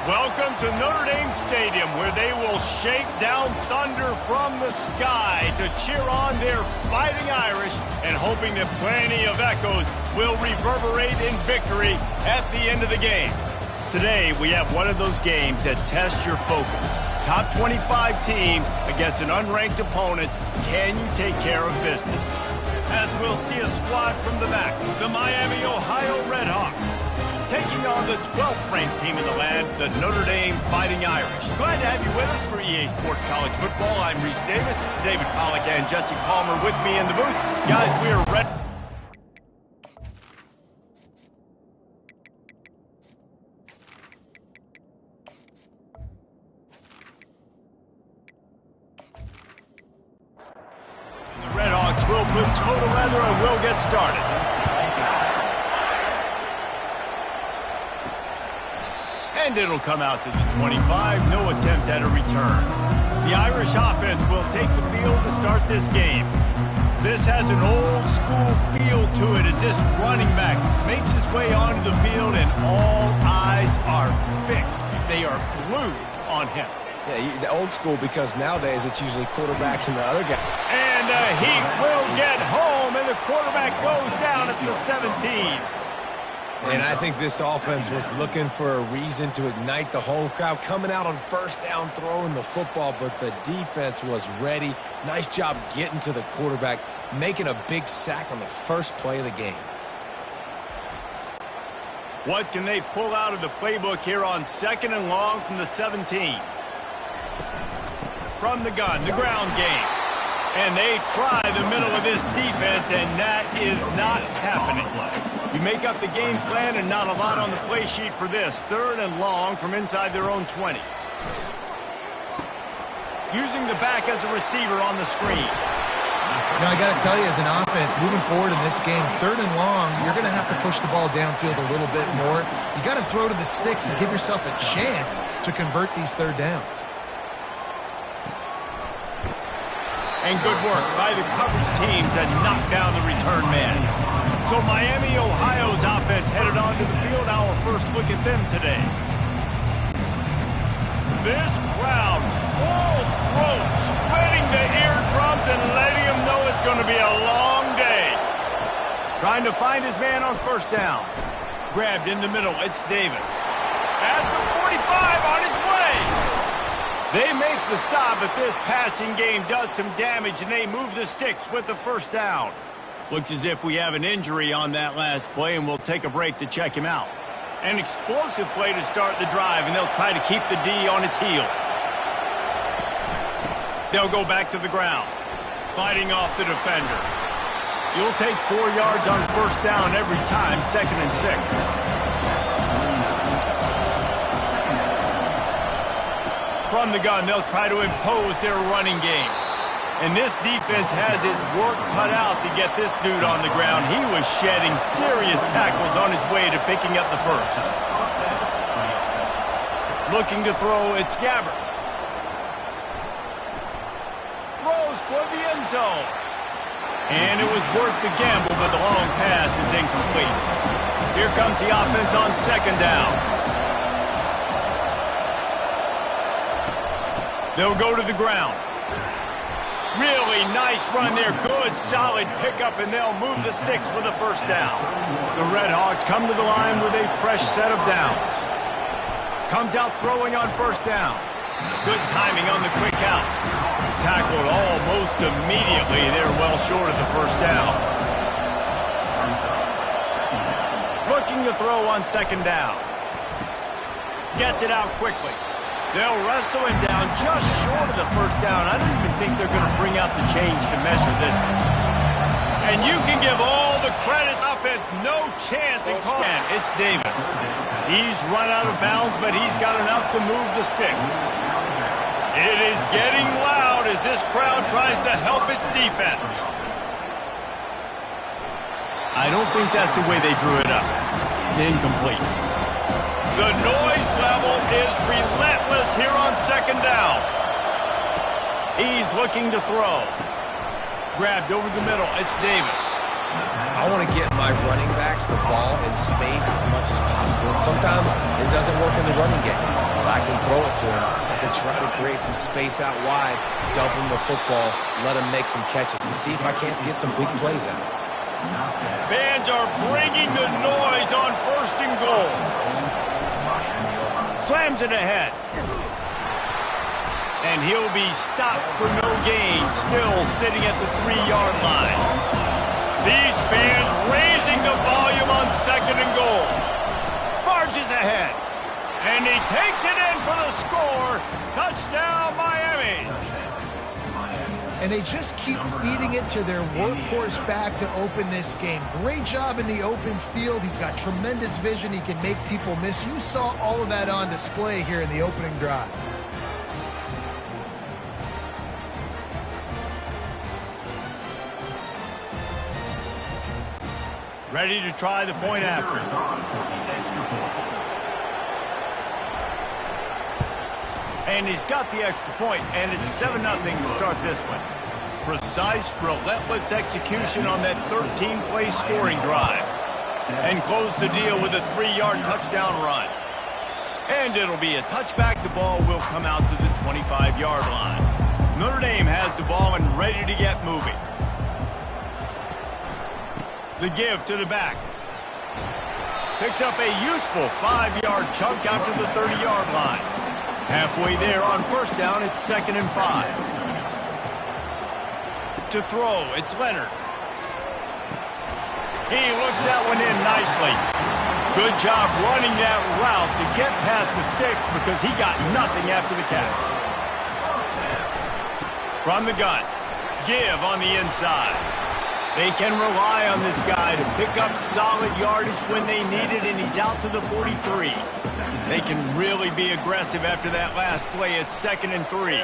Welcome to Notre Dame Stadium, where they will shake down thunder from the sky to cheer on their Fighting Irish and hoping that plenty of echoes will reverberate in victory at the end of the game. Today, we have one of those games that tests your focus. Top 25 team against an unranked opponent. Can you take care of business? As we'll see a squad from the back, the Miami, Ohio Redhawks, taking on the 12th ranked team in the land, the Notre Dame Fighting Irish. Glad to have you with us for EA Sports College Football. I'm Reese Davis, David Pollack and Jesse Palmer with me in the booth. Guys, we are ready. The Redhawks will put total leather and will get started. And it'll come out to the 25. No attempt at a return. The Irish offense will take the field to start this game. This has an old-school feel to it as this running back makes his way onto the field and all eyes are fixed. They are glued on him. Yeah, the old school, because nowadays it's usually quarterbacks and the other guy. And he will get home, and the quarterback goes down at the 17. And I think this offense was looking for a reason to ignite the home crowd, coming out on first down, throwing the football, but the defense was ready. Nice job getting to the quarterback, making a big sack on the first play of the game. What can they pull out of the playbook here on 2nd and long from the 17? From the gun, the ground game. And they try the middle of this defense, and that is not happening. You make up the game plan and not a lot on the play sheet for this. 3rd and long from inside their own 20. Using the back as a receiver on the screen. You know, I got to tell you, as an offense, moving forward in this game, 3rd and long, you're going to have to push the ball downfield a little bit more. You got to throw to the sticks and give yourself a chance to convert these 3rd downs. And good work by the coverage team to knock down the return man. So Miami, Ohio's offense headed onto the field. Our first look at them today. This crowd, full throat, splitting the eardrums and letting them know it's going to be a long day. Trying to find his man on first down. Grabbed in the middle, it's Davis. At the 45, on his way. They make the stop, but this passing game does some damage, and they move the sticks with the first down. Looks as if we have an injury on that last play, and we'll take a break to check him out. An explosive play to start the drive, and they'll try to keep the D on its heels. They'll go back to the ground, fighting off the defender. You'll take 4 yards on first down every time, 2nd and 6. From the gun, they'll try to impose their running game. And this defense has its work cut out to get this dude on the ground. He was shedding serious tackles on his way to picking up the first. Looking to throw, it's Gabbert. Throws for the end zone. And it was worth the gamble, but the long pass is incomplete. Here comes the offense on 2nd down. They'll go to the ground. Really nice run there. Good, solid pickup, and they'll move the sticks with a first down. The Redhawks come to the line with a fresh set of downs. Comes out throwing on first down. Good timing on the quick out. Tackled almost immediately. They're well short of the first down. Looking to throw on 2nd down. Gets it out quickly. They'll wrestle him down just short of the first down. I don't even think they're going to bring out the chains to measure this one. And you can give all the credit. Offense, no chance in calling. It's Davis. He's run out of bounds, but he's got enough to move the sticks. It is getting loud as this crowd tries to help its defense. I don't think that's the way they drew it up. Incomplete. The noise level is relentless here on 2nd down. He's looking to throw. Grabbed over the middle. It's Davis. I want to get my running backs the ball in space as much as possible. And sometimes it doesn't work in the running game. I can throw it to him. I can try to create some space out wide, dump him the football, let him make some catches, and see if I can't get some big plays out of it. Fans are bringing the noise on 1st and goal. Slams it ahead. And he'll be stopped for no gain, still sitting at the 3-yard line. These fans raising the volume on 2nd and goal. Barges ahead. And he takes it in for the score. Touchdown, Miami. And they just keep feeding it to their workhorse back to open this game. Great job in the open field. He's got tremendous vision. He can make people miss. You saw all of that on display here in the opening drive. Ready to try the point after. And he's got the extra point, and it's 7-0 to start this one. Precise, relentless execution on that 13-play scoring drive. And close the deal with a 3-yard touchdown run. And it'll be a touchback. The ball will come out to the 25-yard line. Notre Dame has the ball and ready to get moving. The give to the back. Picks up a useful 5-yard chunk after the 30-yard line. Halfway there on 1st down, it's 2nd and 5. To throw, it's Leonard. He looks that one in nicely. Good job running that route to get past the sticks because he got nothing after the catch. From the gun, give on the inside. They can rely on this guy to pick up solid yardage when they need it, and he's out to the 43. They can really be aggressive after that last play. It's 2nd and 3.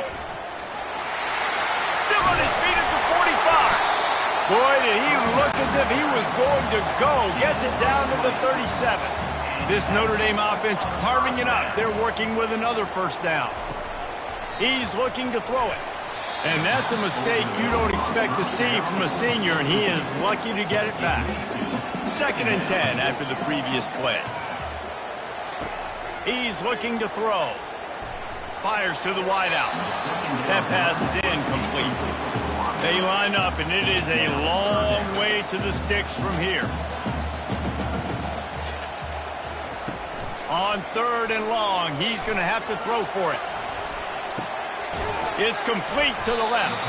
Still on his feet at the 45. Boy, did he look as if he was going to go. Gets it down to the 37. This Notre Dame offense carving it up. They're working with another 1st down. He's looking to throw it. And that's a mistake you don't expect to see from a senior, and he is lucky to get it back. 2nd and 10 after the previous play. He's looking to throw. Fires to the wideout. That pass is incomplete. They line up, and it is a long way to the sticks from here. On 3rd and long, he's going to have to throw for it. It's complete to the left.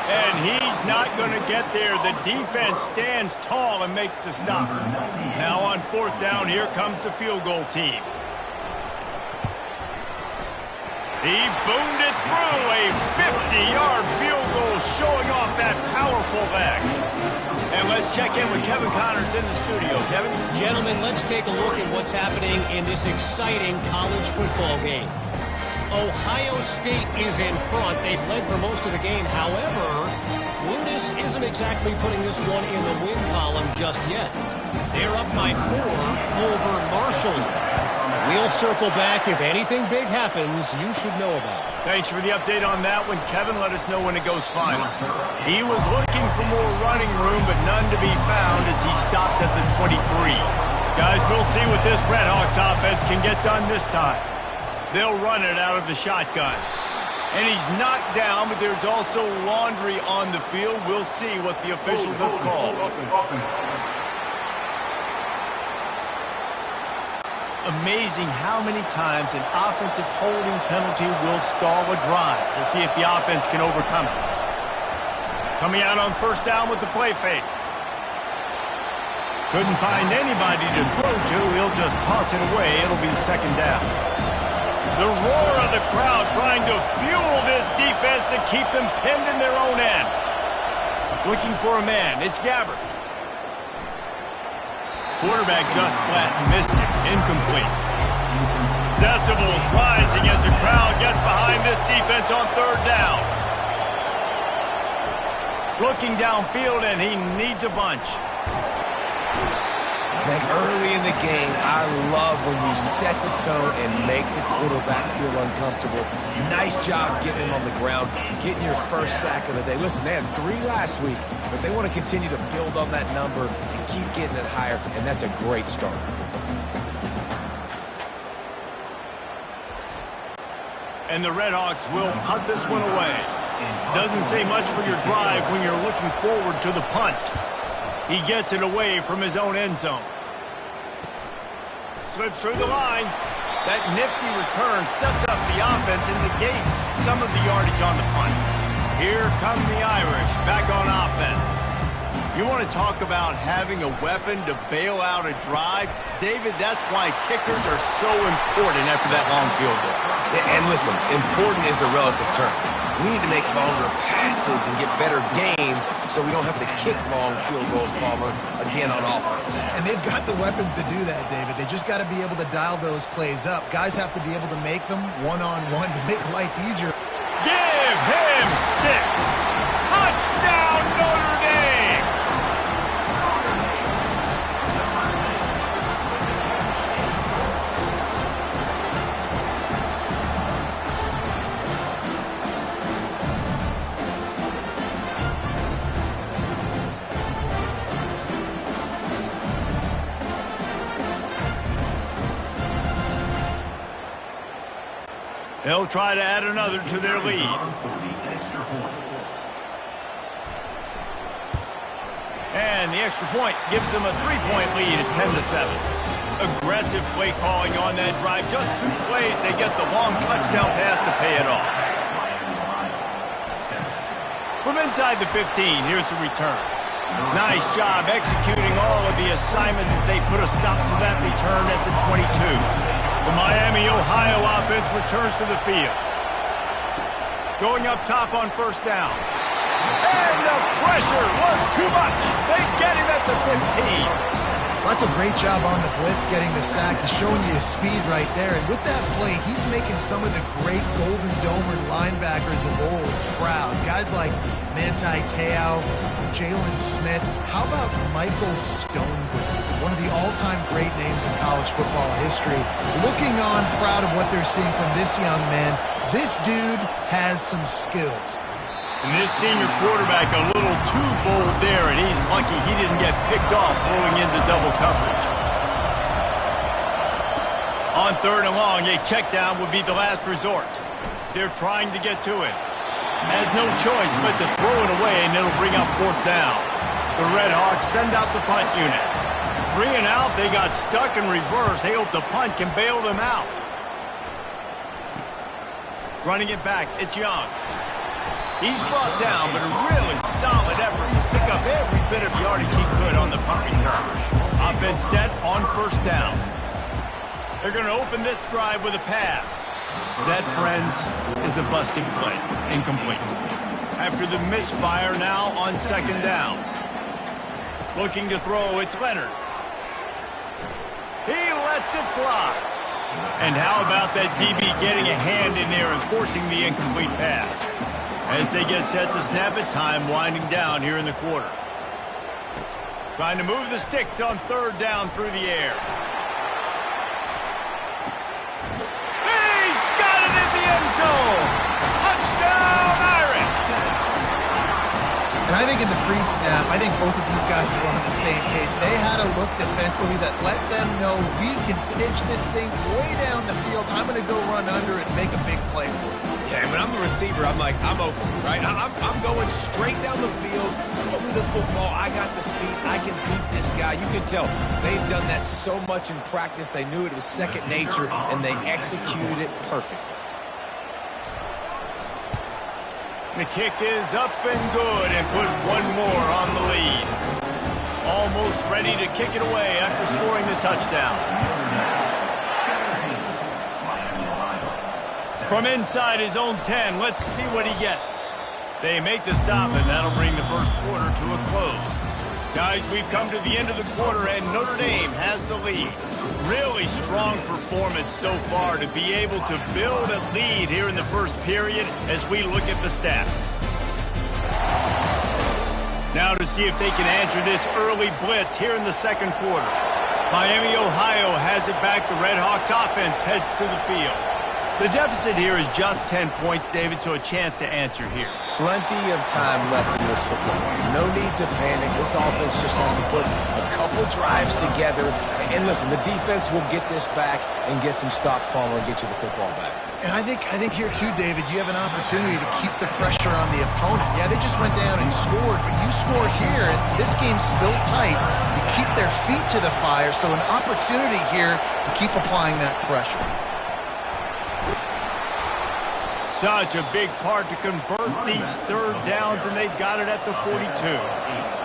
And he's not going to get there. The defense stands tall and makes the stop. Now on 4th down, here comes the field goal team. He boomed it through. A 50-yard field goal showing off that powerful leg. And let's check in with Kevin Connors in the studio. Kevin? Gentlemen, let's take a look at what's happening in this exciting college football game. Ohio State is in front. They've led for most of the game. However, Ludus isn't exactly putting this one in the win column just yet. They're up by 4 over Marshall. We'll circle back. If anything big happens, you should know about it. Thanks for the update on that one, Kevin. Let us know when it goes final. He was looking for more running room, but none to be found as he stopped at the 23. Guys, we'll see what this Redhawks offense can get done this time. They'll run it out of the shotgun. And he's knocked down, but there's also laundry on the field. We'll see what the officials have called. Amazing how many times an offensive holding penalty will stall a drive. We'll see if the offense can overcome it. Coming out on 1st down with the play fake. Couldn't find anybody to throw to. He'll just toss it away. It'll be 2nd down. The roar of the crowd trying to fuel this defense to keep them pinned in their own end. Looking for a man. It's Gabbert. Quarterback just flat and missed it. Incomplete. Decibels rising as the crowd gets behind this defense on 3rd down. Looking downfield, and he needs a bunch. Man, early in the game, I love when you set the tone and make the quarterback feel uncomfortable. Nice job getting him on the ground, getting your 1st sack of the day. Listen, they had 3 last week, but they want to continue to build on that number and keep getting it higher, and that's a great start. and the Redhawks will punt this one away. Doesn't say much for your drive when you're looking forward to the punt. He gets it away from his own end zone. Slips through the line. That nifty return sets up the offense and negates some of the yardage on the punt. Here come the Irish back on offense. You want to talk about having a weapon to bail out a drive? David, that's why kickers are so important after that long field goal. And listen, important is a relative term. We need to make longer passes and get better gains so we don't have to kick long field goals, Palmer, again on offense. And they've got the weapons to do that, David. They just got to be able to dial those plays up. Guys have to be able to make them one-on-one to make life easier. Give him 6. Touchdown, Notre Dame! They'll try to add another to their lead. And the extra point gives them a 3-point lead at 10-7. Aggressive play calling on that drive. Just 2 plays, they get the long touchdown pass to pay it off. From inside the 15, here's the return. Nice job executing all of the assignments as they put a stop to that return at the 22. The Miami, Ohio offense returns to the field. Going up top on first down. And the pressure was too much. They get him at the 15. That's a great job on the blitz, getting the sack. He's showing you his speed right there. And with that play, he's making some of the great Golden Domer linebackers of old proud. Guys like Manti Te'o, Jalen Smith. How about Michael Stonebridge? One of the all-time great names in college football history. Looking on, proud of what they're seeing from this young man. This dude has some skills. And this senior quarterback a little too bold there, and he's lucky he didn't get picked off throwing into double coverage. On 3rd and long, a check down would be the last resort. They're trying to get to it. Has no choice but to throw it away, and it'll bring up 4th down. The Redhawks send out the punt unit. 3 and out, they got stuck in reverse. They hope the punt can bail them out. Running it back, it's Young. He's brought down, but a really solid effort to pick up every bit of yardage he could on the punt return. Offense set on 1st down. They're going to open this drive with a pass. That, friends, is a busted play. Incomplete. After the misfire now on 2nd down. Looking to throw, it's Leonard. He lets it fly. And how about that DB getting a hand in there and forcing the incomplete pass? As they get set to snap it, time winding down here in the quarter. Trying to move the sticks on 3rd down through the air. He's got it in the end zone! Touchdown, Irish! And I think in the pre-snap, I think both of these guys were on the same page. They had a look defensively that let them know we can pitch this thing way down the field. I'm going to go run under it and make a big play for it. Yeah, when I'm the receiver, I'm like, I'm open, right? I'm going straight down the field, throw me the football, I got the speed, I can beat this guy. You can tell they've done that so much in practice. They knew it was second nature, and they executed it perfectly. The kick is up and good and put one more on the lead. Almost ready to kick it away after scoring the touchdown. From inside his own 10, let's see what he gets. They make the stop, and that'll bring the first quarter to a close. Guys, we've come to the end of the quarter, and Notre Dame has the lead. Really strong performance so far to be able to build a lead here in the first period as we look at the stats. Now to see if they can answer this early blitz here in the second quarter. Miami, Ohio has it back. The Redhawks offense heads to the field. The deficit here is just 10 points, David, so a chance to answer here. Plenty of time left in this football game. No need to panic. This offense just has to put a couple drives together. And listen, the defense will get this back and get some stops following and get you the football back. And I think here too, David, you have an opportunity to keep the pressure on the opponent. Yeah, they just went down and scored, but you score here, and this game's still tight. You keep their feet to the fire, so an opportunity here to keep applying that pressure. Such a big part to convert these third downs, and they've got it at the 42.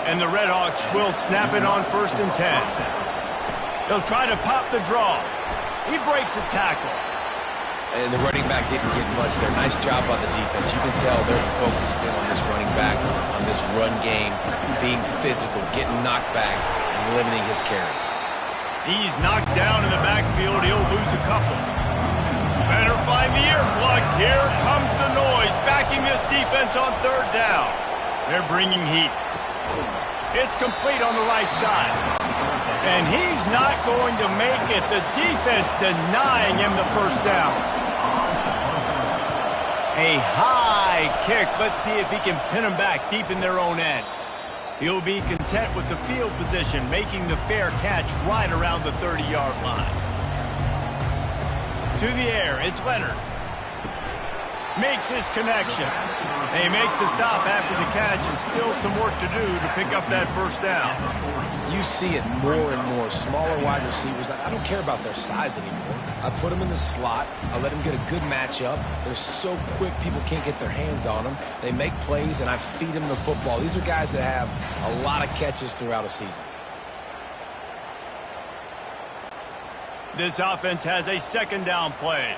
And the Redhawks will snap it on 1st and 10. They'll try to pop the draw. He breaks a tackle. And the running back didn't get much there. Nice job on the defense. You can tell they're focused in on this running back, on this run game, being physical, getting knockbacks, and limiting his carries. He's knocked down in the backfield. He'll lose a couple. Better find the earplugs. Here comes the noise, backing this defense on 3rd down. They're bringing heat. It's complete on the right side. And he's not going to make it. The defense denying him the 1st down. A high kick. Let's see if he can pin them back deep in their own end. He'll be content with the field position, making the fair catch right around the 30-yard line. To the air, it's Leonard. Makes his connection. They make the stop after the catch, and still some work to do to pick up that 1st down. You see it more and more. Smaller wide receivers, I don't care about their size anymore. I put them in the slot. I let them get a good matchup. They're so quick, people can't get their hands on them. They make plays, and I feed them the football. These are guys that have a lot of catches throughout a season. This offense has a 2nd down play.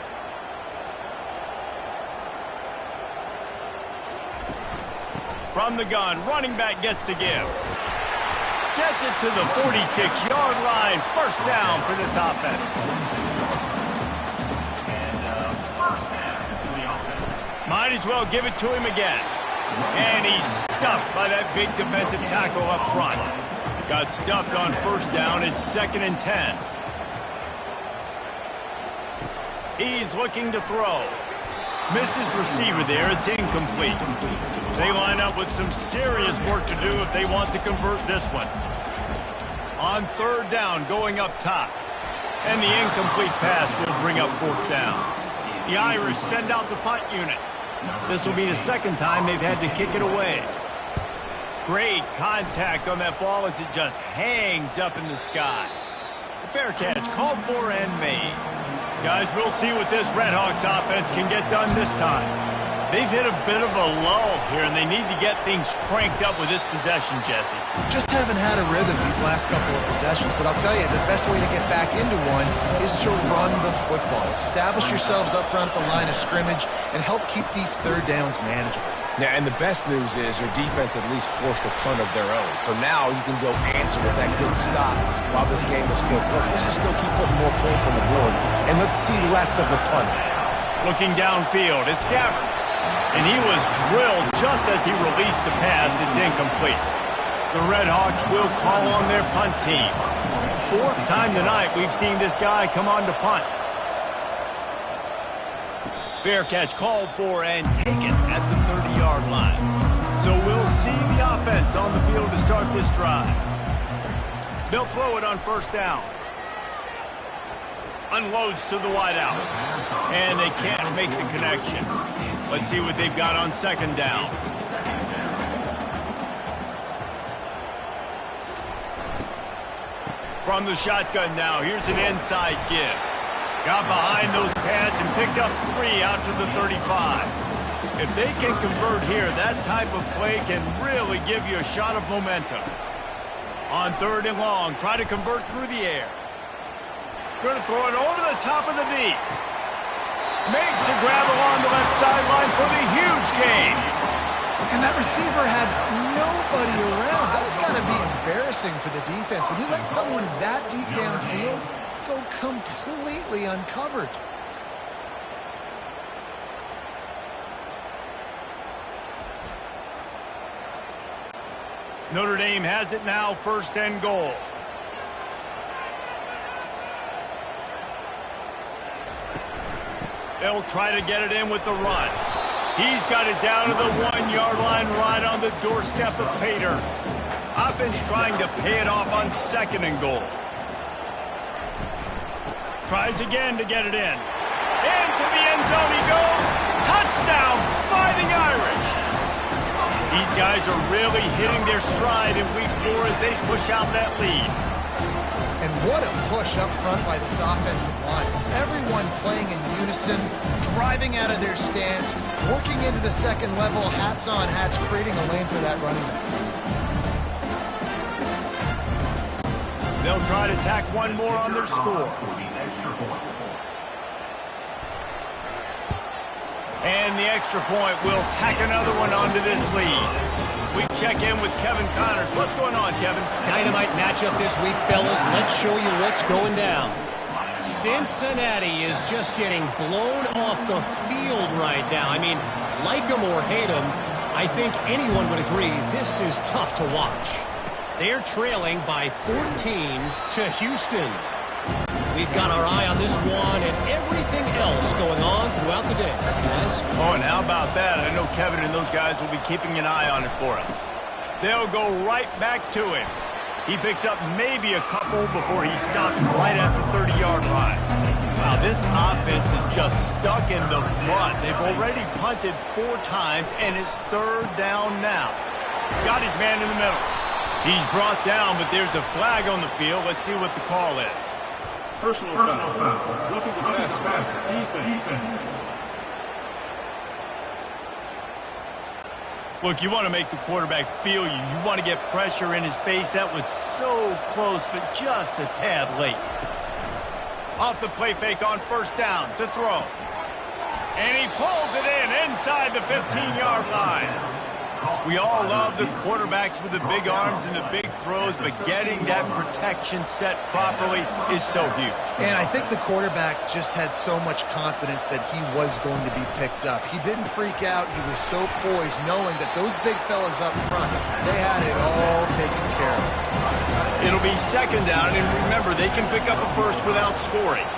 From the gun, running back gets to give. Gets it to the 46-yard line. 1st down for this offense. Might as well give it to him again. And he's stuffed by that big defensive tackle up front. Got stuffed on 1st down. It's 2nd and 10. He's looking to throw. Missed his receiver there. It's incomplete. They line up with some serious work to do if they want to convert this one. On 3rd down, going up top. And the incomplete pass will bring up 4th down. The Irish send out the punt unit. This will be the 2nd time they've had to kick it away. Great contact on that ball as it just hangs up in the sky. Fair catch called for and made. Guys, we'll see what this Redhawks offense can get done this time. They've hit a bit of a lull here, and they need to get things cranked up with this possession, Jesse. Just haven't had a rhythm these last couple of possessions, but I'll tell you, the best way to get back into one is to run the football. Establish yourselves up front at the line of scrimmage and help keep these 3rd downs manageable. Yeah, and the best news is your defense at least forced a punt of their own. So now you can go answer with that good stop while this game is still close. Let's just go keep putting more points on the board, and let's see less of the punt. Looking downfield, it's Gabbard. And he was drilled just as he released the pass. It's incomplete. The Redhawks will call on their punt team. 4th time tonight we've seen this guy come on to punt. Fair catch called for and taken at the 30-yard line. So we'll see the offense on the field to start this drive. They'll throw it on 1st down. Unloads to the wideout. And they can't make the connection. Let's see what they've got on 2nd down. From the shotgun now, here's an inside give. Got behind those pads and picked up 3 out to the 35. If they can convert here, that type of play can really give you a shot of momentum. On 3rd and long, try to convert through the air. Going to throw it over the top of the knee. Makes the grab along the left sideline for the huge gain. And that receiver had nobody around. That's got to be embarrassing for the defense. When you let someone that deep downfield go completely uncovered. Notre Dame has it now, 1st and goal. They'll try to get it in with the run. He's got it down to the 1-yard line right on the doorstep of Pater. Offense trying to pay it off on 2nd and goal. Tries again to get it in. Into the end zone he goes. Touchdown, Fighting Irish. These guys are really hitting their stride in week 4 as they push out that lead. And what a push up front by this offensive line. Everyone playing in unison, driving out of their stance, working into the second level, hats on hats, creating a lane for that running back. They'll try to tack one more on their score. And the extra point will tack another one onto this lead. We check in with Kevin Connors. What's going on, Kevin? Dynamite matchup this week, fellas. Let's show you what's going down. Cincinnati is just getting blown off the field right now. I mean, like them or hate them, I think anyone would agree this is tough to watch. They're trailing by 14 to Houston. We've got our eye on this one and everything else going on throughout the day, guys. Oh, and how about that? I know Kevin and those guys will be keeping an eye on it for us. They'll go right back to him. He picks up maybe a couple before he stops right at the 30-yard line. Wow, this offense is just stuck in the mud. They've already punted 4 times, and it's 3rd down now. Got his man in the middle. He's brought down, but there's a flag on the field. Let's see what the call is. Personal foul. Looking to pass. Defense. Look, you want to make the quarterback feel you. You want to get pressure in his face. That was so close, but just a tad late. Off the play fake on 1st down to throw. And he pulls it in inside the 15-yard line. We all love the quarterbacks with the big arms and the big throws, but getting that protection set properly is so huge. And I think the quarterback just had so much confidence that he was going to be picked up. He didn't freak out. He was so poised, knowing that those big fellas up front, they had it all taken care of. It'll be 2nd down, and remember, they can pick up a first without scoring.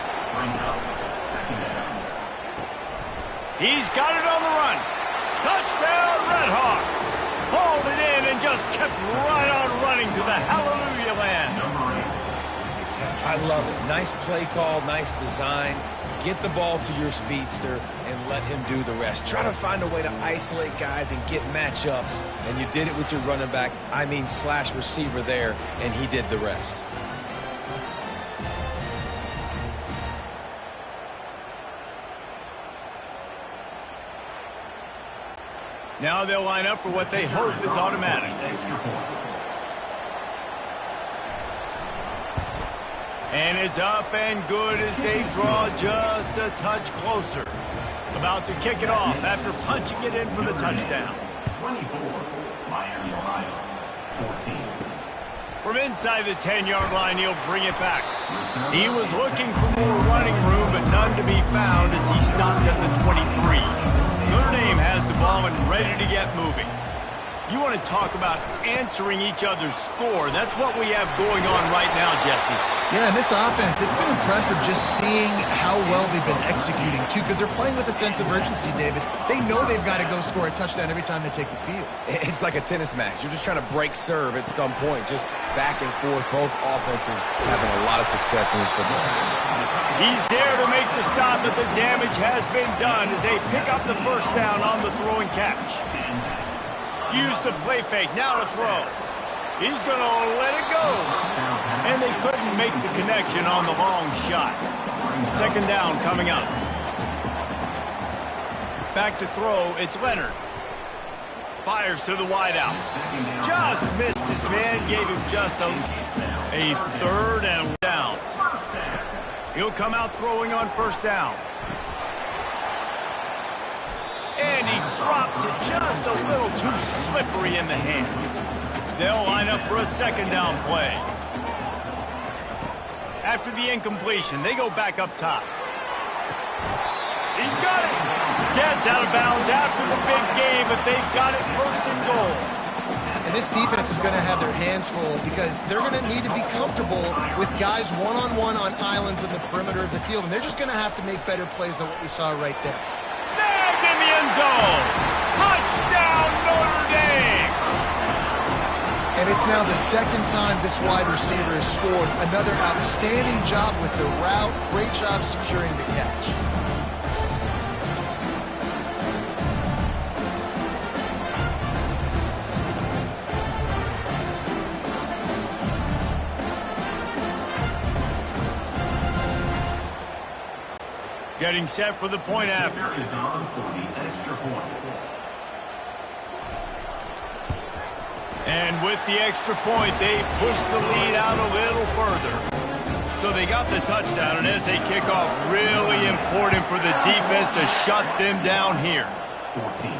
He's got it on the run. Touchdown, Redhawks! Hauled it in and just kept right on running to the hallelujah land. I love it. Nice play call, nice design. Get the ball to your speedster and let him do the rest. Try to find a way to isolate guys and get matchups, and you did it with your running back, slash receiver there, and he did the rest. Now they'll line up for what they hope is automatic. And it's up and good as they draw just a touch closer. About to kick it off after punching it in for the touchdown. 24, Miami, Ohio, 14. From inside the 10-yard line, he'll bring it back. He was looking for more running room, but none to be found as he stopped at the 23. Notre Dame has the ball and ready to get moving. You want to talk about answering each other's score. That's what we have going on right now, Jesse. Yeah, and this offense, it's been impressive just seeing how well they've been executing, too, because they're playing with a sense of urgency, David. They know they've got to go score a touchdown every time they take the field. It's like a tennis match. You're just trying to break serve at some point, just back and forth. Both offenses having a lot of success in this football game. He's there to make the stop, but the damage has been done as they pick up the 1st down on the throw and catch. Use the play fake, now to throw. He's going to let it go. And they couldn't make the connection on the long shot. 2nd down coming up. Back to throw, it's Leonard. Fires to the wideout. Just missed his man, gave him just a 3rd and downs. He'll come out throwing on 1st down. And he drops it just a little too slippery in the hands. They'll line up for a 2nd down play. After the incompletion, they go back up top. He's got it. Gets out of bounds after the big game, but they've got it 1st and goal. And And this defense is going to have their hands full because they're going to need to be comfortable with guys one-on-one on islands in the perimeter of the field. And they're just going to have to make better plays than what we saw right there. Snagged in the end zone. Touchdown, Notre Dame. And it's now the second time this wide receiver has scored. Another outstanding job with the route. Great job securing the catch. Getting set for the point after. Is on for the extra point. And with the extra point, they push the lead out a little further. So they got the touchdown, and as they kick off, really important for the defense to shut them down here. 14.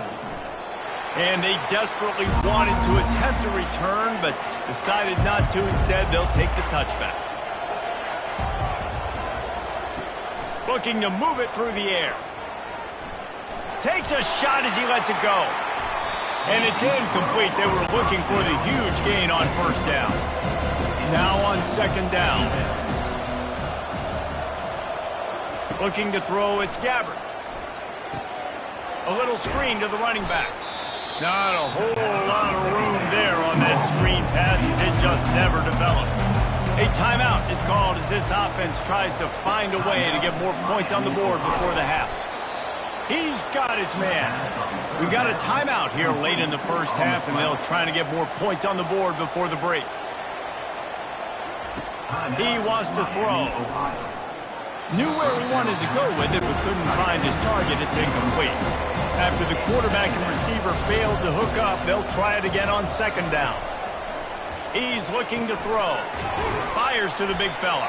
And they desperately wanted to attempt a return, but decided not to. Instead, they'll take the touchback. Looking to move it through the air. Takes a shot as he lets it go. And it's incomplete. They were looking for the huge gain on first down. Now on second down. Looking to throw, it's Gabbard. A little screen to the running back. Not a whole lot of room there on that screen pass as it just never developed. A timeout is called as this offense tries to find a way to get more points on the board before the half. He's got his man. We got a timeout here late in the first half, and they'll try to get more points on the board before the break. He wants to throw. Knew where he wanted to go with it, but couldn't find his target. It's incomplete. After the quarterback and receiver failed to hook up, they'll try it again on second down. He's looking to throw. Fires to the big fella.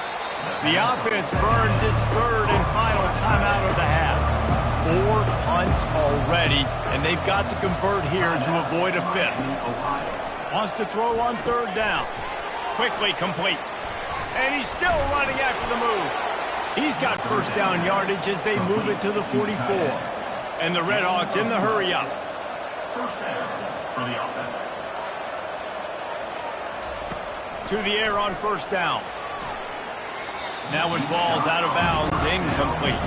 The offense burns its third and final timeout of the half. 4 punts already, and they've got to convert here to avoid a fifth. Wants to throw on third down. Quickly complete. And he's still running after the move. He's got first down yardage as they move it to the 44. And the Redhawks in the hurry-up. First down for the offense. To the air on first down. Now it falls out of bounds, incomplete.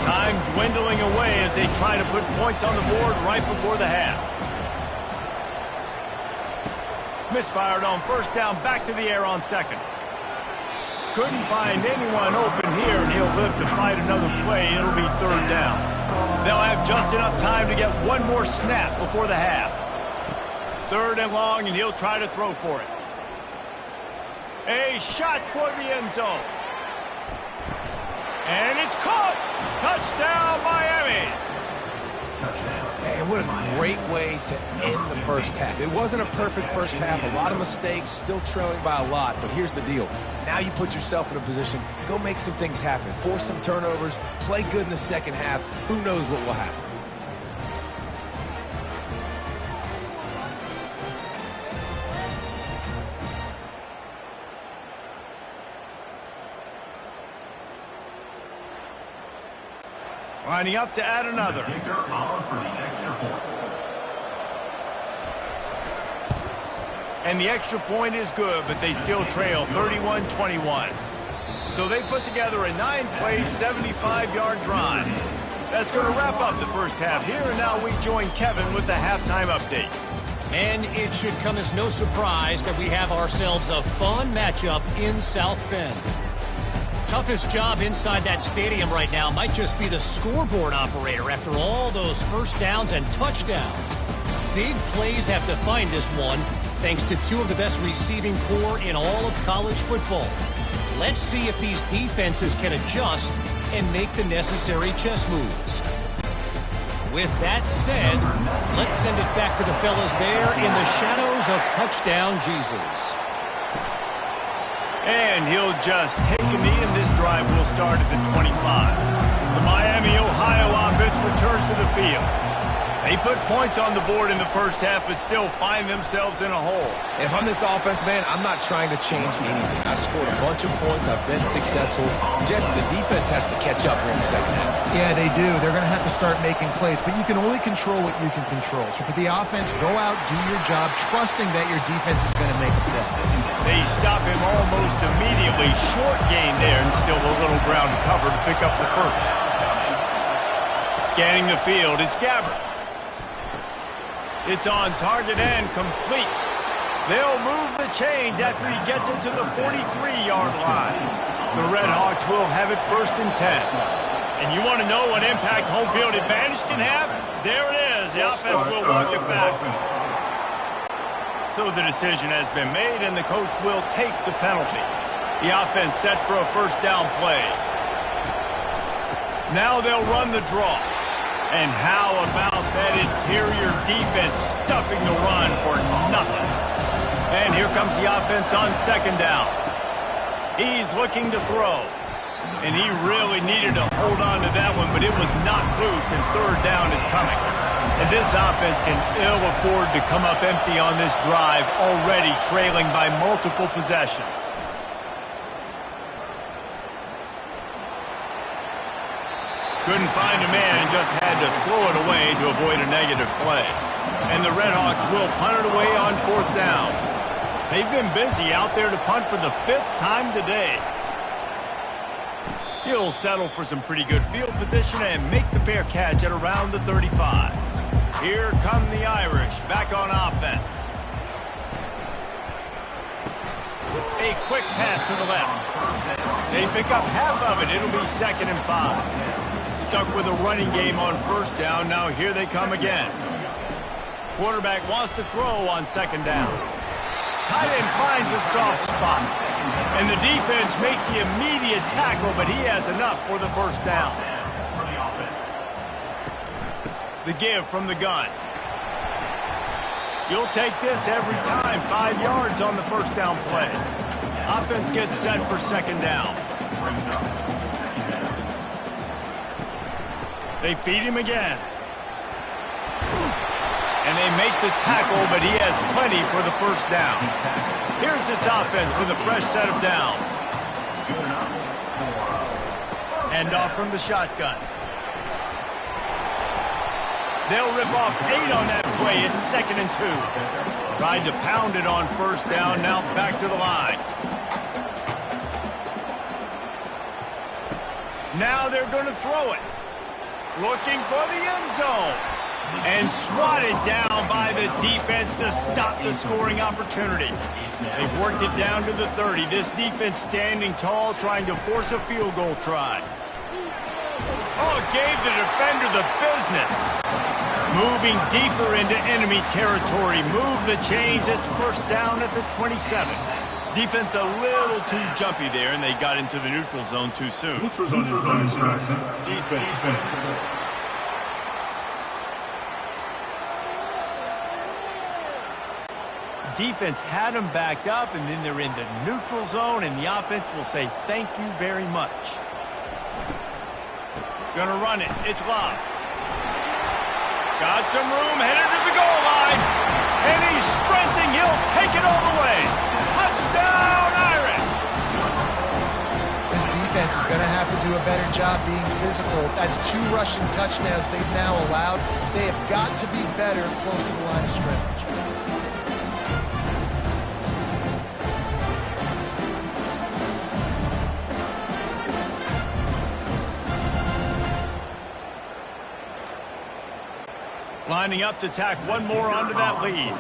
Time dwindling away as they try to put points on the board right before the half. Misfired on first down, back to the air on second. Couldn't find anyone open here, and he'll live to fight another play. It'll be third down. They'll have just enough time to get one more snap before the half. Third and long, and he'll try to throw for it. A shot toward the end zone. And it's caught. Touchdown, Miami. And what a great way to end the first half. It wasn't a perfect first half. A lot of mistakes, still trailing by a lot. But here's the deal. Now you put yourself in a position, go make some things happen. Force some turnovers, play good in the second half. Who knows what will happen? Lining up to add another. Kicker on for the extra point. And the extra point is good, but they still trail 31-21. So they put together a 9-play, 75-yard drive. That's going to wrap up the first half here, and now we join Kevin with the halftime update. And it should come as no surprise that we have ourselves a fun matchup in South Bend. Toughest job inside that stadium right now might just be the scoreboard operator after all those first downs and touchdowns. Big plays have defined this one, thanks to two of the best receiving corps in all of college football. Let's see if these defenses can adjust and make the necessary chess moves. With that said, let's send it back to the fellas there in the shadows of touchdown Jesus. And he'll just take a knee, and this drive will start at the 25. The Miami, Ohio offense returns to the field. They put points on the board in the first half, but still find themselves in a hole. If I'm this offense, man, I'm not trying to change anything. I scored a bunch of points. I've been successful. Jesse, the defense has to catch up here in the second half. Yeah, they do. They're going to have to start making plays, but you can only control what you can control. So for the offense, go out, do your job, trusting that your defense is going to make a play. They stop him almost immediately. Short gain there, and still a little ground to cover to pick up the first. Scanning the field, it's Gabbert. It's on target and complete. They'll move the chains after he gets it to the 43-yard line. The Red Hawks will have it 1st and 10. And you want to know what impact home field advantage can have? There it is. The offense will walk it back. So the decision has been made, and the coach will take the penalty. The offense set for a 1st down play. Now they'll run the draw. And how about that interior defense stuffing the run for nothing? And here comes the offense on 2nd down. He's looking to throw. And he really needed to hold on to that one, but it was not loose, and 3rd down is coming. And this offense can ill afford to come up empty on this drive, already trailing by multiple possessions. Couldn't find a man and just had to throw it away to avoid a negative play. And the Red Hawks will punt it away on 4th down. They've been busy out there to punt for the 5th time today. He'll settle for some pretty good field position and make the fair catch at around the 35. Here come the Irish back on offense. A quick pass to the left. They pick up half of it. It'll be 2nd and 5. Stuck with a running game on 1st down. Now here they come again. Quarterback wants to throw on 2nd down. Tight end finds a soft spot. And the defense makes the immediate tackle, but he has enough for the 1st down. The give from the gun. You'll take this every time. 5 yards on the 1st down play. Offense gets set for 2nd down. They feed him again. And they make the tackle, but he has plenty for the 1st down. Here's this offense with a fresh set of downs. Hand off from the shotgun. They'll rip off 8 on that play. It's 2nd and 2. Tried to pound it on 1st down. Now back to the line. Now they're going to throw it. Looking for the end zone. And swatted down by the defense to stop the scoring opportunity. They've worked it down to the 30. This defense standing tall, trying to force a field goal try. Oh, gave the defender the business. Moving deeper into enemy territory. Move the chains. It's 1st down at the 27. Defense a little too jumpy there, and they got into the neutral zone too soon. Neutral zone defense. Defense had them backed up, and then they're in the neutral zone, and the offense will say thank you very much. Gonna run it. It's Love. Got some room, headed to the goal line, and he's sprinting. He'll take it all the way. Touchdown, Irish! This defense is going to have to do a better job being physical. That's 2 rushing touchdowns they've now allowed. They have got to be better close to the line of scrimmage. Lining up to tack one more onto that lead.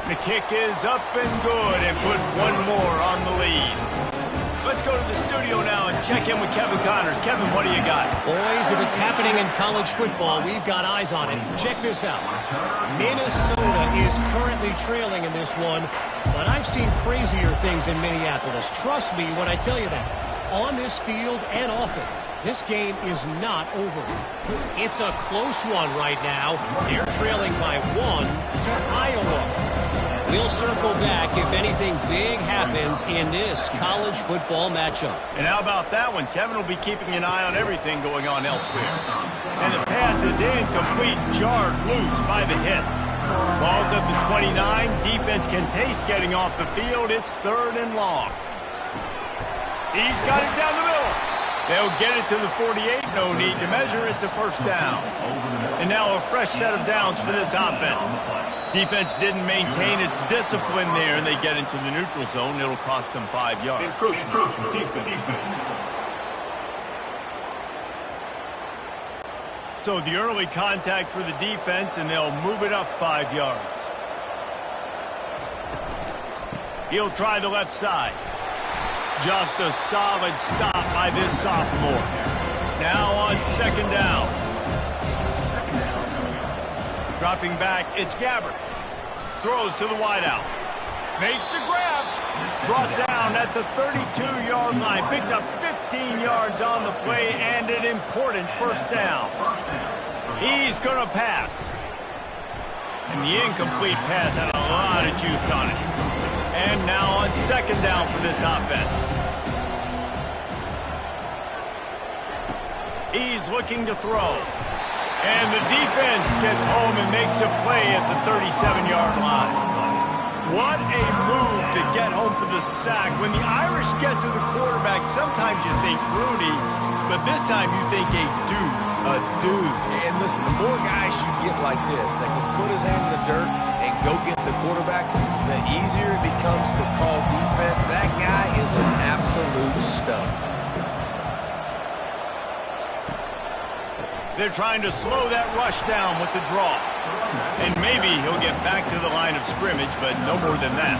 The kick is up and good, and put one more on the lead. Let's go to the studio now and check in with Kevin Connors. Kevin, what do you got? Boys, if it's happening in college football, we've got eyes on it. Check this out. Minnesota is currently trailing in this one, but I've seen crazier things in Minneapolis. Trust me when I tell you that. On this field and off it, this game is not over. It's a close one right now. They're trailing by 1 to Iowa. We'll circle back if anything big happens in this college football matchup. And how about that one? Kevin will be keeping an eye on everything going on elsewhere. And the pass is incomplete, jarred loose by the hit. Ball's at the 29. Defense can taste getting off the field. It's 3rd and long. He's got it down the middle. They'll get it to the 48. No need to measure. It's a first down. And now a fresh set of downs for this offense. Defense didn't maintain its discipline there, and they get into the neutral zone. It'll cost them 5 yards. Defense. So the early contact for the defense, and they'll move it up 5 yards. He'll try the left side. Just a solid stop by this sophomore. Now on 2nd down. Dropping back, it's Gabbert. Throws to the wideout. Makes the grab. Brought down at the 32-yard line. Picks up 15 yards on the play and an important first down. He's going to pass. And the incomplete pass had a lot of juice on it. And now on 2nd down for this offense. He's looking to throw. And the defense gets home and makes a play at the 37-yard line. What a move to get home for the sack. When the Irish get to the quarterback, sometimes you think Rooney, but this time you think a dude. A dude. And listen, the more guys you get like this that can put his hand in the dirt and go get the quarterback, the easier it becomes to call defense. That guy is an absolute stud. They're trying to slow that rush down with the draw. And maybe he'll get back to the line of scrimmage, but no more than that.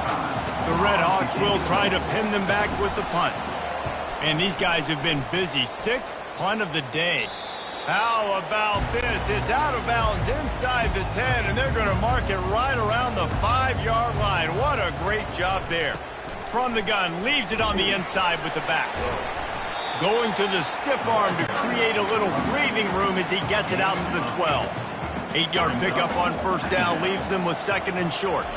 The Red Hawks will try to pin them back with the punt. And these guys have been busy. 6th punt of the day. How about this? It's out of bounds inside the 10, and they're going to mark it right around the 5-yard line. What a great job there. From the gun, leaves it on the inside with the back. Going to the stiff arm to create a little breathing room as he gets it out to the 12. 8-yard pickup on first down leaves them with 2nd and short.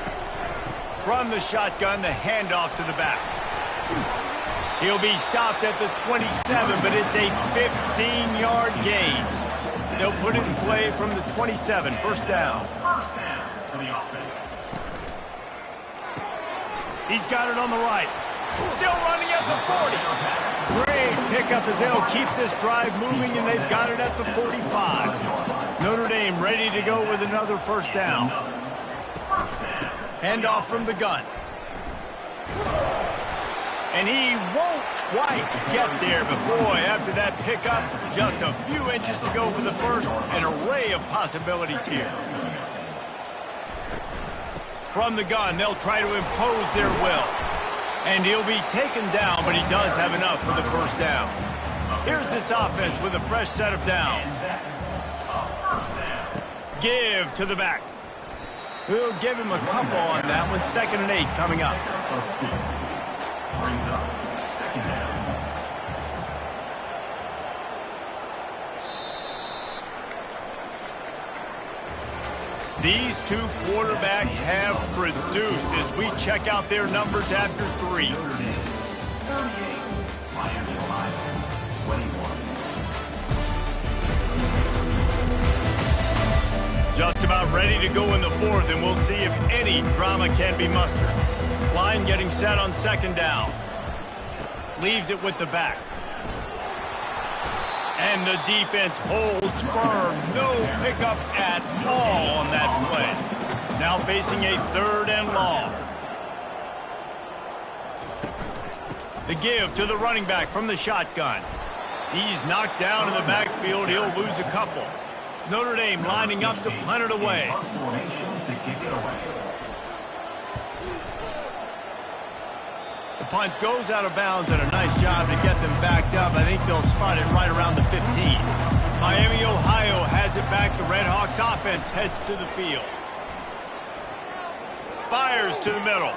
From the shotgun, the handoff to the back. He'll be stopped at the 27, but it's a 15-yard gain. They'll put it in play from the 27, first down. First down for the offense. He's got it on the right. Still running at the 40. Great pickup as they'll keep this drive moving, and they've got it at the 45. Notre Dame ready to go with another first down. Handoff from the gun. And he won't quite get there, but boy, after that pickup, just a few inches to go for the first. An array of possibilities here. From the gun, they'll try to impose their will. And he'll be taken down, but he does have enough for the first down. Here's this offense with a fresh set of downs. Give to the back. We'll give him a couple on that one. 2nd and 8 coming up. Brings up 2nd down. These two quarterbacks have produced as we check out their numbers after 3. Notre Dame, 38. Miami, Ohio, 21. Just about ready to go in the 4th, and we'll see if any drama can be mustered. Line getting set on 2nd down. Leaves it with the back. And the defense holds firm. No pickup at all on that play. Now facing a 3rd and long. The give to the running back from the shotgun. He's knocked down in the backfield. He'll lose a couple. Notre Dame lining up to punt it away. Formation to kick it away. The punt goes out of bounds, and a nice job to get them backed up. I think they'll spot it right around the 15. Miami, Ohio has it back. The Red Hawks offense heads to the field. Fires to the middle.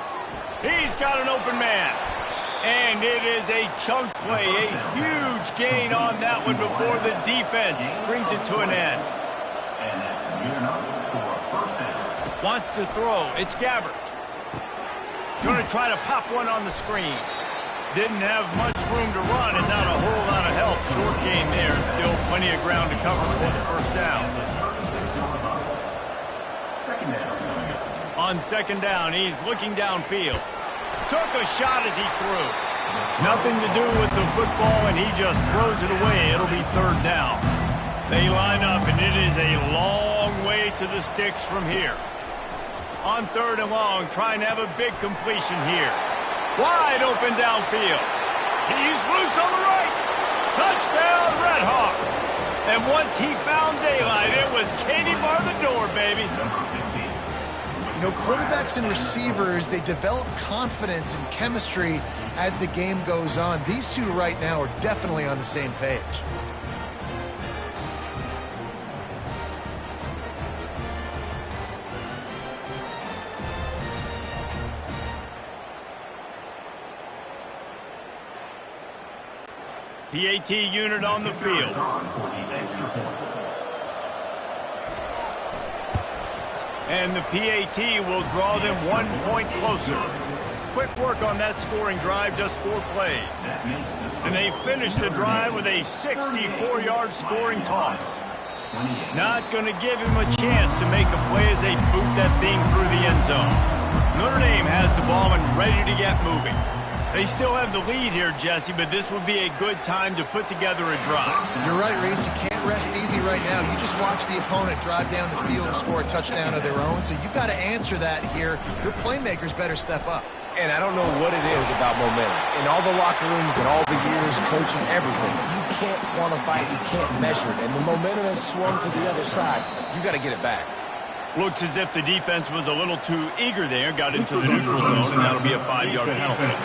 He's got an open man. And it is a chunk play, a huge gain on that one before the defense brings it to an end. And that's near enough for a first down. Wants to throw. It's Gabbert. Going to try to pop one on the screen. Didn't have much room to run and not a whole lot of help. Short game there and still plenty of ground to cover for the first down. On second down, he's looking downfield. Took a shot as he threw. Nothing to do with the football, and he just throws it away. It'll be third down. They line up, and it is a long way to the sticks from here. On third and long, trying to have a big completion here. Wide open downfield. He's loose on the right. Touchdown, Redhawks. And once he found daylight, it was Katie bar the door, baby. You know, quarterbacks and receivers, they develop confidence and chemistry as the game goes on. These two right now are definitely on the same page. PAT unit on the field. And the PAT will draw them 1 point closer. Quick work on that scoring drive, just 4 plays. And they finish the drive with a 64-yard scoring toss. Not going to give him a chance to make a play as they boot that thing through the end zone. Notre Dame has the ball and ready to get moving. They still have the lead here, Jesse, but this would be a good time to put together a drive. You're right, Reese. You can't rest easy right now. You just watch the opponent drive down the field and score a touchdown of their own, so you've got to answer that here. Your playmakers better step up. And I don't know what it is about momentum. In all the locker rooms and all the years coaching, everything, you can't quantify it, you can't measure it. And the momentum has swung to the other side. You got to get it back. Looks as if the defense was a little too eager there, got into the neutral zone, and that'll be a 5-yard penalty.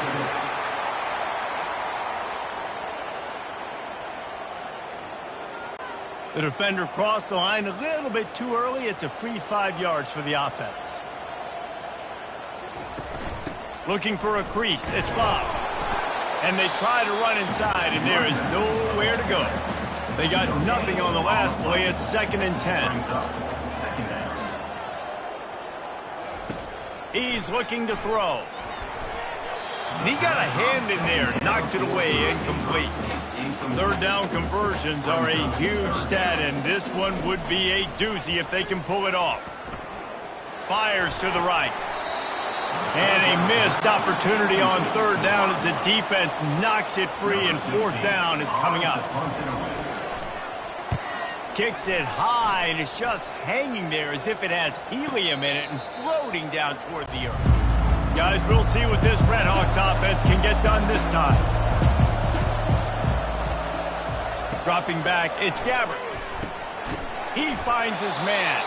The defender crossed the line a little bit too early. It's a free 5 yards for the offense. Looking for a crease. It's Bob. And they try to run inside, and there is nowhere to go. They got nothing on the last play. It's 2nd and 10. He's looking to throw. And he got a hand in there, knocks it away, incomplete. Third down conversions are a huge stat, and this one would be a doozy if they can pull it off. Fires to the right. And a missed opportunity on third down as the defense knocks it free, and fourth down is coming up. Kicks it high, and it's just hanging there as if it has helium in it and floating down toward the earth. Guys, we'll see what this Redhawks offense can get done this time. Dropping back, it's Gabbert. He finds his man.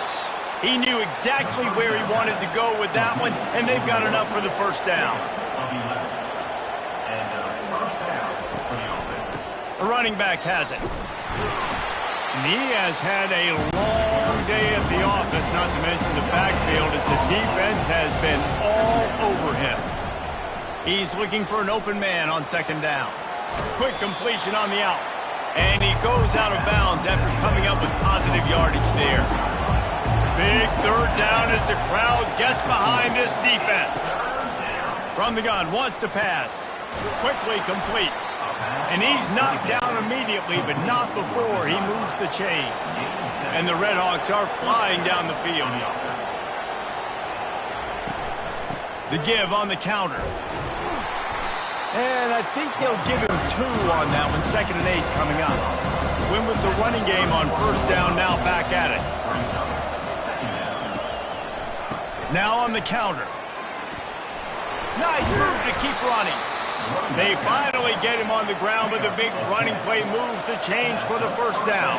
He knew exactly where he wanted to go with that one, and they've got enough for the first down. The running back has it. And he has had a long day at the office, not to mention the backfield, as the defense has been all over him. He's looking for an open man on second down. Quick completion on the out. And he goes out of bounds after coming up with positive yardage there. Big third down as the crowd gets behind this defense. From the gun, wants to pass. Quickly complete. And he's knocked down immediately, but not before he moves the chains. And the Redhawks are flying down the field. The give on the counter. And I think they'll give him 2 on that one. 2nd and 8 coming up. Win with the running game on first down, now back at it. Now on the counter. Nice move to keep running. They finally get him on the ground, but the big running play moves the chains for the first down.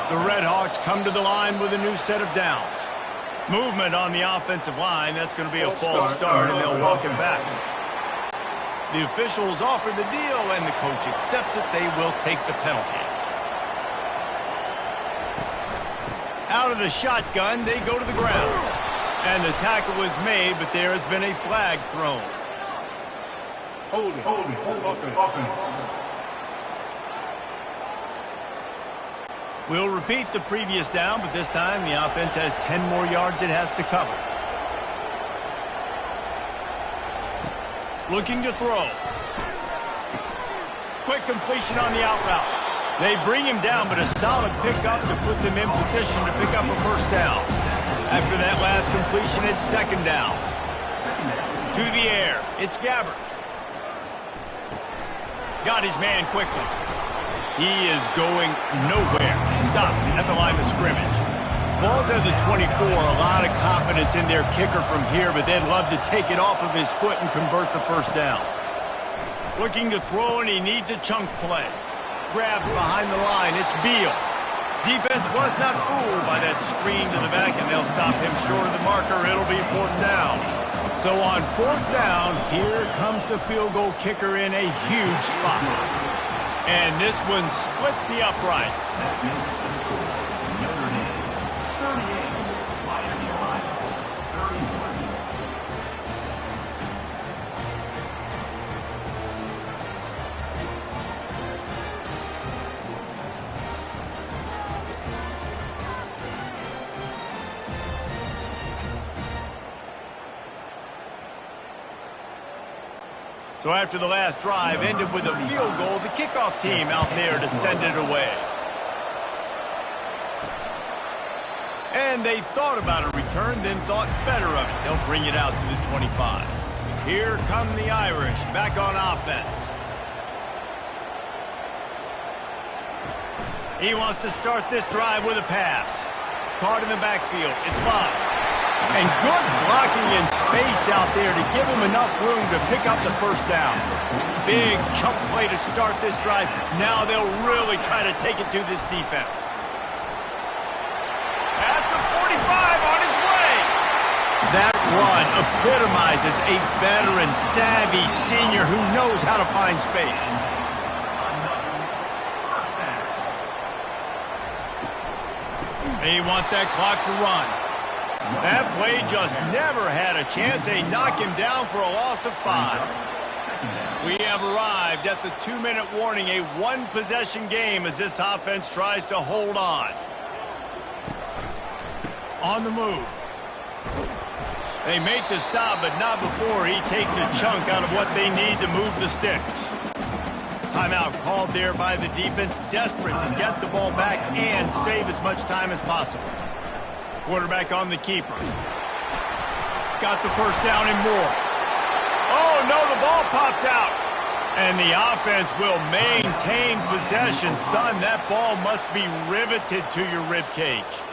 The Redhawks come to the line with a new set of downs. Movement on the offensive line. That's going to be a false start, and they'll walk it back. The officials offer the deal, and the coach accepts it. They will take the penalty. Out of the shotgun, they go to the ground. And the tackle was made, but there has been a flag thrown. Holding. We'll repeat the previous down, but this time the offense has 10 more yards it has to cover. Looking to throw. Quick completion on the out route. They bring him down, but a solid pickup to put them in position to pick up a first down. After that last completion, it's second down. To the air, it's Gabbert. Got his man quickly. He is going nowhere. Stop at the line of scrimmage. Ball's at the 24. A lot of confidence in their kicker from here, but they'd love to take it off of his foot and convert the first down. Looking to throw, and he needs a chunk play. Grabbed behind the line. It's Beal. Defense was not fooled by that screen to the back, and they'll stop him short of the marker. It'll be fourth down. So on fourth down, here comes the field goal kicker in a huge spot. And this one splits the uprights. Notre Dame, 38, Miami Ohio, 31. So after the last drive ended with a field goal, the kickoff team out there to send it away. And they thought about a return, then thought better of it. They'll bring it out to the 25. Here come the Irish back on offense. He wants to start this drive with a pass. Caught in the backfield. It's Bob. And good blocking in space out there to give him enough room to pick up the first down. Big chunk play to start this drive. Now they'll really try to take it to this defense. At the 45 on his way. That run epitomizes a veteran, savvy senior who knows how to find space. They want that clock to run. That play just never had a chance. They knock him down for a loss of 5. We have arrived at the 2-minute warning, a one-possession game as this offense tries to hold on. On the move. They make the stop, but not before he takes a chunk out of what they need to move the sticks. Timeout called there by the defense, desperate to get the ball back and save as much time as possible. Quarterback on the keeper. Got the first down and more. Oh, no, the ball popped out. And the offense will maintain possession. Son, that ball must be riveted to your ribcage.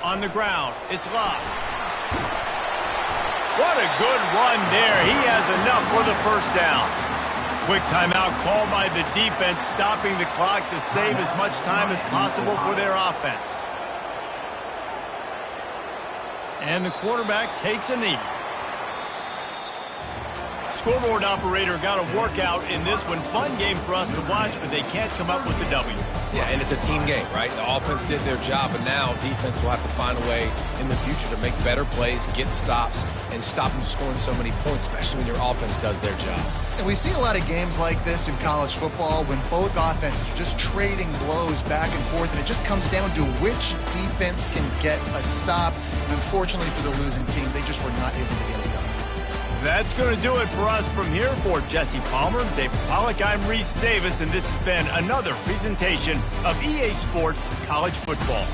On the ground, it's Locke. What a good run there. He has enough for the first down. Quick timeout called by the defense, stopping the clock to save as much time as possible for their offense. And the quarterback takes a knee. Scoreboard operator got a workout in this one. Fun game for us to watch, but they can't come up with the W. Yeah, and it's a team game, right? The offense did their job, and now defense will have to find a way in the future to make better plays, get stops, and stop them scoring so many points, especially when your offense does their job. And we see a lot of games like this in college football when both offenses are just trading blows back and forth, and it just comes down to which defense can get a stop. And unfortunately for the losing team, they just were not able to get it done. That's going to do it for us from here. For Jesse Palmer, David Pollack, I'm Reese Davis, and this has been another presentation of EA Sports College Football.